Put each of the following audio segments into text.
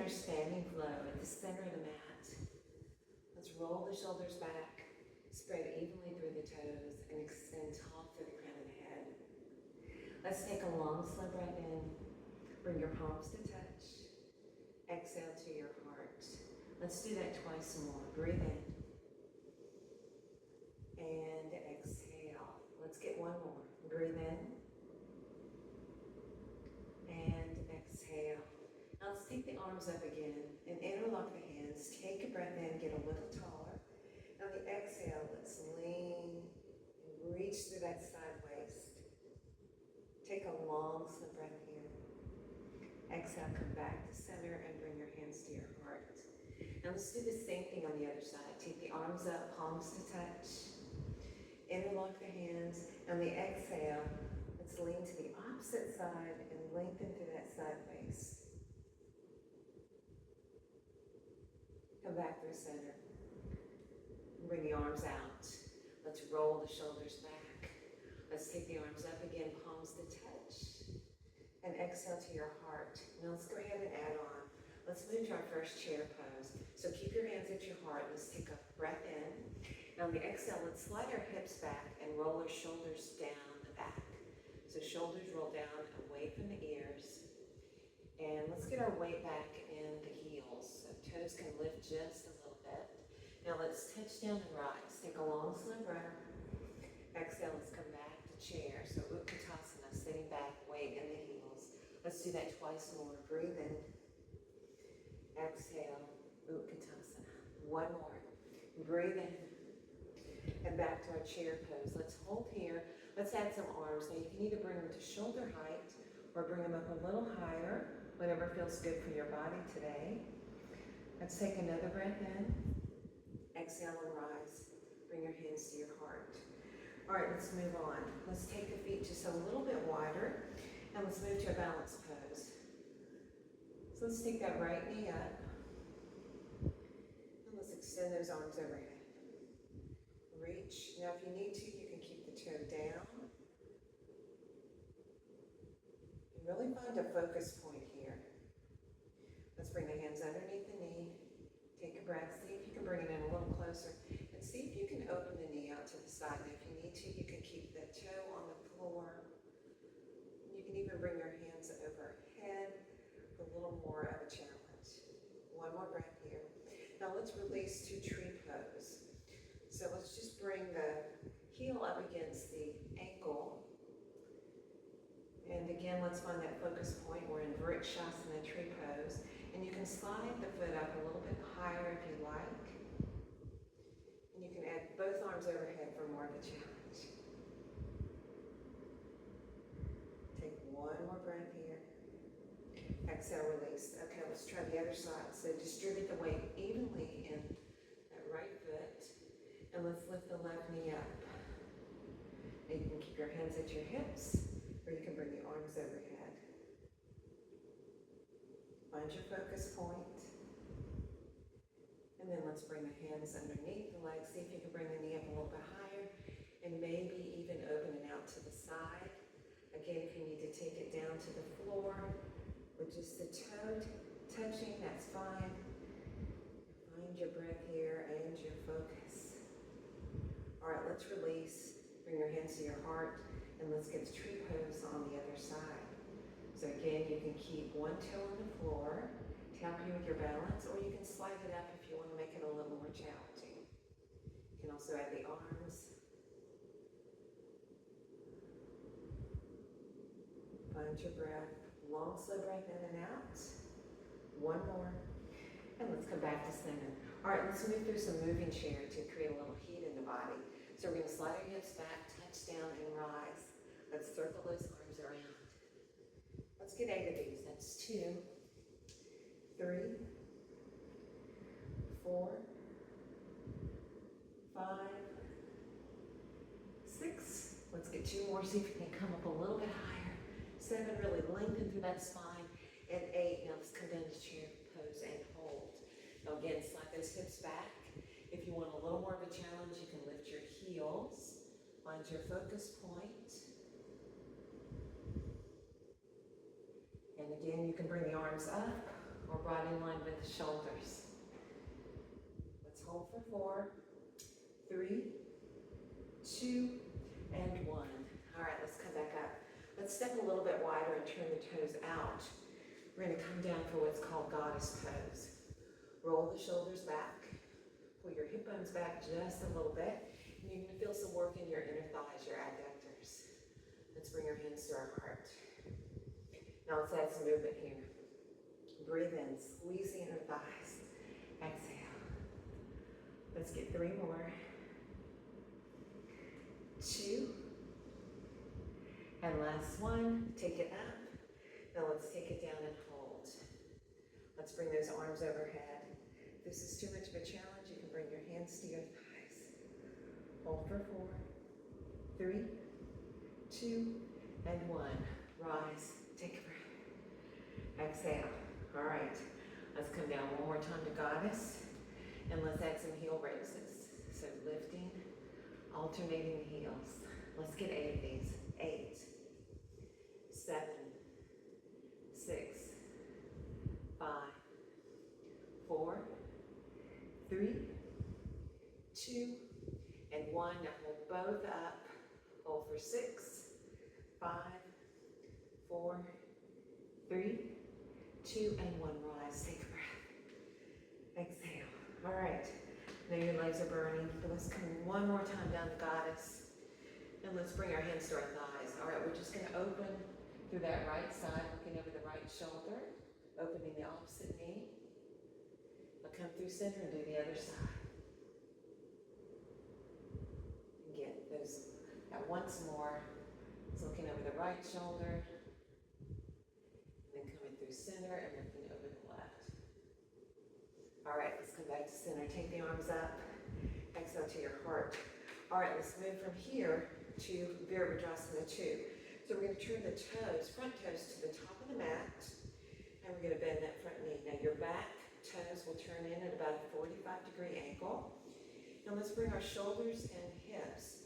our standing flow at the center of the mat. Let's roll the shoulders back, spread evenly through the toes, and extend tall through the crown of the head. Let's take a long, slow breath in. Bring your palms to touch. Exhale to your heart. Let's do that twice more. Breathe in. And exhale. Let's get one more. Breathe in. And exhale. Now let's take the arms up again and interlock the hands. Take a breath in, get a little taller. On the exhale, let's lean and reach through that side waist. Take a long, slow breath here. Exhale, come back to center and bring your hands to your heart. Now let's do the same thing on the other side. Take the arms up, palms to touch. Interlock the hands. On the exhale, let's lean to the opposite side and lengthen through that side waist. Come back through center. Bring the arms out. Let's roll the shoulders back. Let's take the arms up again, palms to touch. And exhale to your heart. Now let's go ahead and add on. Let's move to our first chair pose. So keep your hands at your heart. Let's take a breath in. And on the exhale, let's slide our hips back and roll our shoulders down the back. So shoulders roll down away from the ears. And let's get our weight back in the heels. So toes can lift just a little bit. Now let's touch down and rise. Take a long, slow breath. Exhale, let's come back to chair. So Utkatasana, sitting back, weight in the heels. Let's do that twice more. Breathe in. Exhale, Utkatasana. One more. Breathe in. And back to our chair pose. Let's hold here. Let's add some arms. Now you can either bring them to shoulder height or bring them up a little higher, whatever feels good for your body today. Let's take another breath in. Exhale and rise. Bring your hands to your heart. All right, let's move on. Let's take the feet just a little bit wider, and let's move to a balanced pose. So let's take that right knee up, and let's extend those arms overhead. Reach. Now if you need to, you can keep the toe down. And really find a focus point here. Let's bring the hands underneath the knee. Take a breath. See if you can bring it in a little closer. And see if you can open the knee out to the side. And if you need to, you can keep the toe on the floor. You can even bring your hands overhead for a little more of a challenge. One more breath here. Now let's release to tree pose. So let's just bring the heel up against the ankle. And again, let's find that focus point. We're in Vrikshasana tree pose. And you can slide the foot up a little bit higher if you like. And you can add both arms overhead for more of a challenge. Take one more breath here. Exhale, release. Okay, let's try the other side. So distribute the weight evenly in that right foot. And let's lift the left knee up. And you can keep your hands at your hips, or you can bring the arms overhead. Find your focus point. And then let's bring the hands underneath the legs. See if you can bring the knee up a little bit higher, and maybe even open it out to the side. Again, if you need to take it down to the floor with just the toe touching, that's fine. Find your breath here and your focus. All right, let's release. Bring your hands to your heart, and let's get to tree pose on the other side. So again, you can keep one toe on the floor to help you with your balance, or you can slide it up if you want to make it a little more challenging. You can also add the arms. Find your breath. Long, slow breath in and out. One more. And let's come back to center. All right, let's move through some moving chair to create a little heat in the body. So we're going to slide our hips back, touch down, and rise. Let's circle those arms around. Let's get 8 of these. That's 2, 3, 4, 5, 6. Let's get 2 more. See if you can come up a little bit higher. 7, really lengthen through that spine. And 8, now let's come down to chair pose and hold. Now again, slide those hips back. If you want a little more of a challenge, you can lift your heels. Find your focus point. And again, you can bring the arms up We're brought in line with the shoulders. Let's hold for 4, 3, 2, and 1. All right, let's come back up. Let's step a little bit wider and turn the toes out. We're going to come down for what's called goddess pose. Roll the shoulders back. Pull your hip bones back just a little bit. And you're going to feel some work in your inner thighs, your adductors. Let's bring our hands to our heart. Now let's add some movement here. Breathe in, squeeze the inner thighs. Exhale. Let's get 3 more. 2. And last one. Take it up. Now let's take it down and hold. Let's bring those arms overhead. If this is too much of a challenge, you can bring your hands to your thighs. Hold for 4, 3, 2, and 1. Rise. Take a breath. Exhale. All right. Let's come down one more time to goddess. And let's add some heel raises. So lifting, alternating the heels. Let's get 8 of these. 8, 7, 6, 5, 4, 3, 2, and 1. Now hold both up. Hold for 6, 5, 4, 3, 2, and 1. Rise. Take a breath. Exhale. All right. Now your legs are burning, but let's come one more time down to goddess. And let's bring our hands to our thighs. All right, we're just going to open through that right side, looking over the right shoulder, opening the opposite knee. I'll come through center and do the other side. Again, that once more. It's looking over the right shoulder, and then coming through center and looking over the left. All right, let's come back to center. Take the arms up. Exhale to your heart. All right, let's move from here to Virabhadrasana 2. So we're going to turn the toes, front toes, to the top of the mat, and we're going to bend that front knee. Now your back toes will turn in at about a 45-degree angle. Now let's bring our shoulders and hips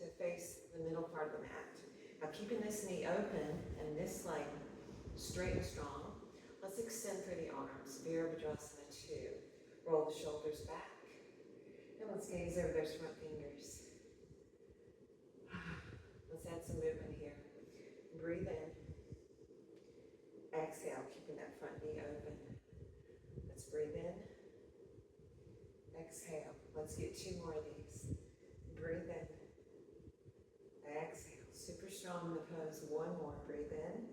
to face the middle part of the mat. Now keeping this knee open and this leg straight and strong, let's extend through the arms, Virabhadrasana 2. Roll the shoulders back, and let's gaze over those front fingers. Let's add some movement here. Breathe in. Exhale, keeping that front knee open. Let's breathe in. Exhale. Let's get 2 more of these. Breathe in. Exhale. Super strong in the pose. 1 more. Breathe in.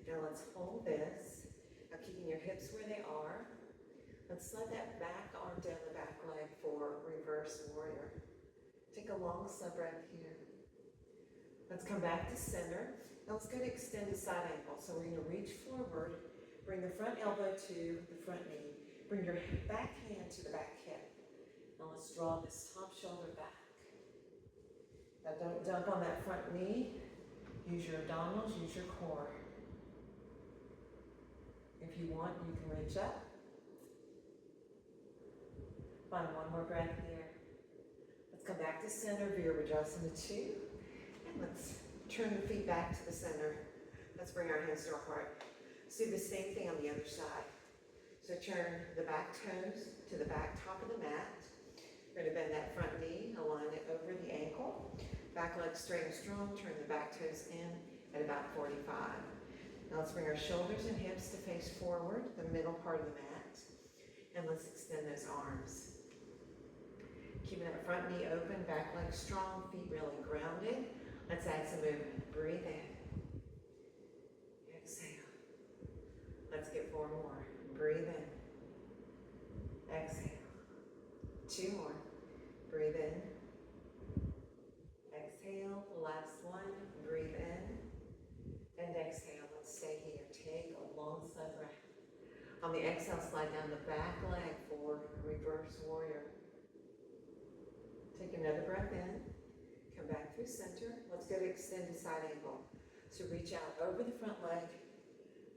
Now let's hold this. Now keeping your hips where they are. Let's slide that back arm down the back leg for reverse warrior. Take a long sub breath here. Let's come back to center. Now let's go to extended side angle. So we're going to reach forward, bring the front elbow to the front knee, bring your back hand to the back hip. Now let's draw this top shoulder back. Now don't dump on that front knee. Use your abdominals, use your core. If you want, you can reach up. Find 1 more breath here. Let's come back to center, Virabhadrasana 2. And let's turn the feet back to the center. Let's bring our hands to our heart. Let's do the same thing on the other side. So turn the back toes to the back top of the mat. We're going to bend that front knee, align it over the ankle. Back leg straight and strong. Turn the back toes in at about 45. Now let's bring our shoulders and hips to face forward, the middle part of the mat. And let's extend those arms. Keeping that front knee open, back leg strong, feet really grounded. Let's add some movement. Breathe in. Exhale. Let's get 4 more. Breathe in. Exhale. 2 more. Breathe in. Exhale. Last one. Breathe in. And exhale. Let's stay here. Take a long side breath. On the exhale, slide down the back leg for reverse warrior. Take another breath in. Come back through center. Let's go to extended side angle. So reach out over the front leg,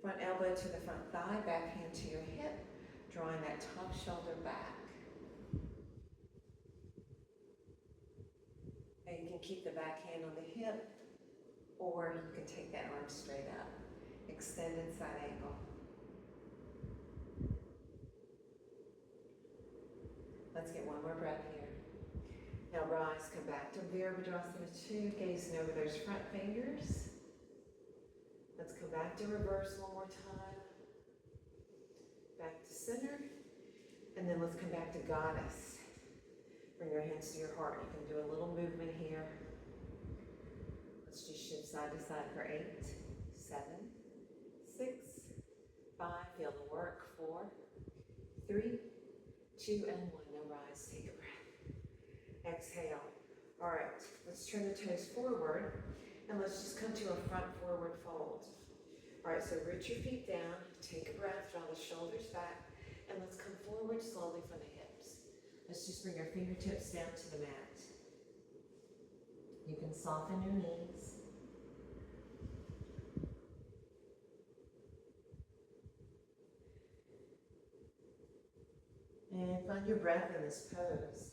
front elbow to the front thigh, back hand to your hip, drawing that top shoulder back. And you can keep the back hand on the hip, or you can take that arm straight up. Extended side angle. Let's get one more breath here. Now rise, come back to Virabhadrasana 2, gazing over those front fingers. Let's come back to reverse one more time. Back to center. And then let's come back to Goddess. Bring your hands to your heart. You can do a little movement here. Let's just shift side to side for 8, 7, 6, 5. Feel the work. 4, 3, 2, and 1. Now rise. Take a breath. Exhale. All right. Let's turn the toes forward. And let's just come to a front forward fold. All right. So root your feet down. Take a breath. Draw the shoulders back. And let's come forward slowly from the hips. Let's just bring our fingertips down to the mat. You can soften your knees. And find your breath in this pose.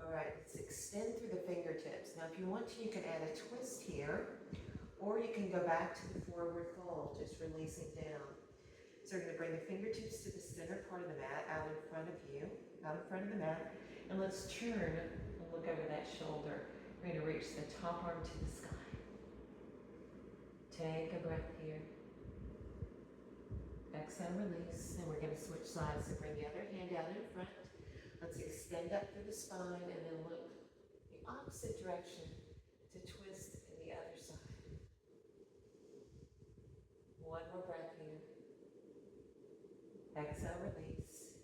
All right, let's extend through the fingertips. Now, if you want to, you can add a twist here, or you can go back to the forward fold, just releasing down. So we're going to bring the fingertips to the center part of the mat, out in front of you, out in front of the mat, and let's turn and look over that shoulder. We're going to reach the top arm to the sky. Take a breath here. Exhale, release, and we're going to switch sides. So bring the other hand out in front. Let's extend up through the spine and then look the opposite direction to twist in the other side. One more breath here. Exhale, release.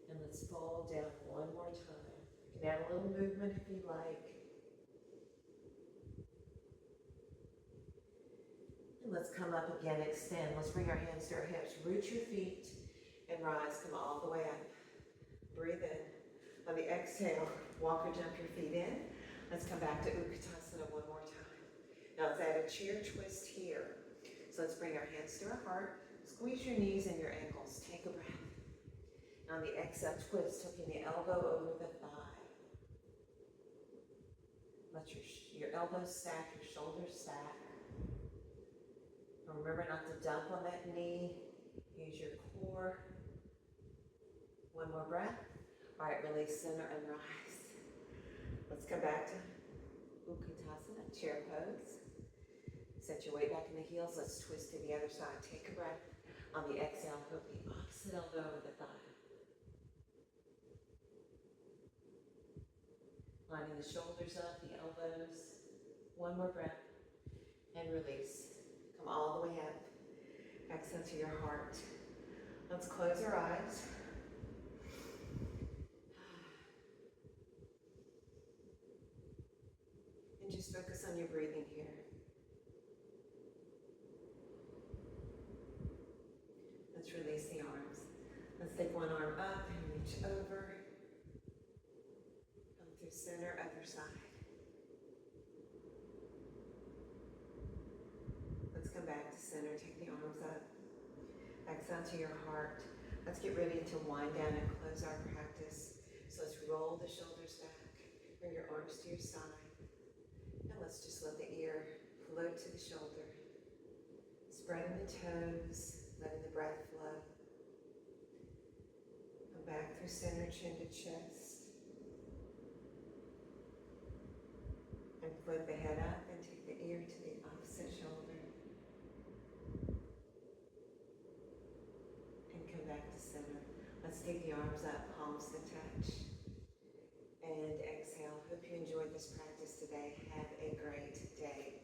And let's fold down one more time. You can add a little movement if you like. And let's come up again, extend. Let's bring our hands to our hips. Root your feet and rise. Come all the way up. Breathe in. On the exhale, walk or jump your feet in. Let's come back to Utkatasana one more time. Now let's add a chair twist here. So let's bring our hands to our heart. Squeeze your knees and your ankles. Take a breath. On the exhale, twist, hooking the elbow over the thigh. Let your elbows stack, your shoulders stack. And remember not to dump on that knee. Use your core. One more breath. All right, release, center, and rise. Let's come back to Utkatasana, chair pose. Set your weight back in the heels. Let's twist to the other side. Take a breath. On the exhale, hook the opposite elbow over the thigh. Lining the shoulders up, the elbows. One more breath. And release. Come all the way up. Exhale to your heart. Let's close our eyes. And just focus on your breathing here. Let's release the arms. Let's take one arm up and reach over. Come through center, other side. Let's come back to center. Take the arms up. Exhale to your heart. Let's get ready to wind down and close our practice. So let's roll the shoulders back. Bring your arms to your side. And let's just let the ear float to the shoulder. Spreading the toes, letting the breath flow. Come back through center, chin to chest. And float the head up and take the ear to the opposite shoulder. And come back to center. Let's take the arms up, palms to touch. And exhale. Hope you enjoyed this practice today. Have a great day.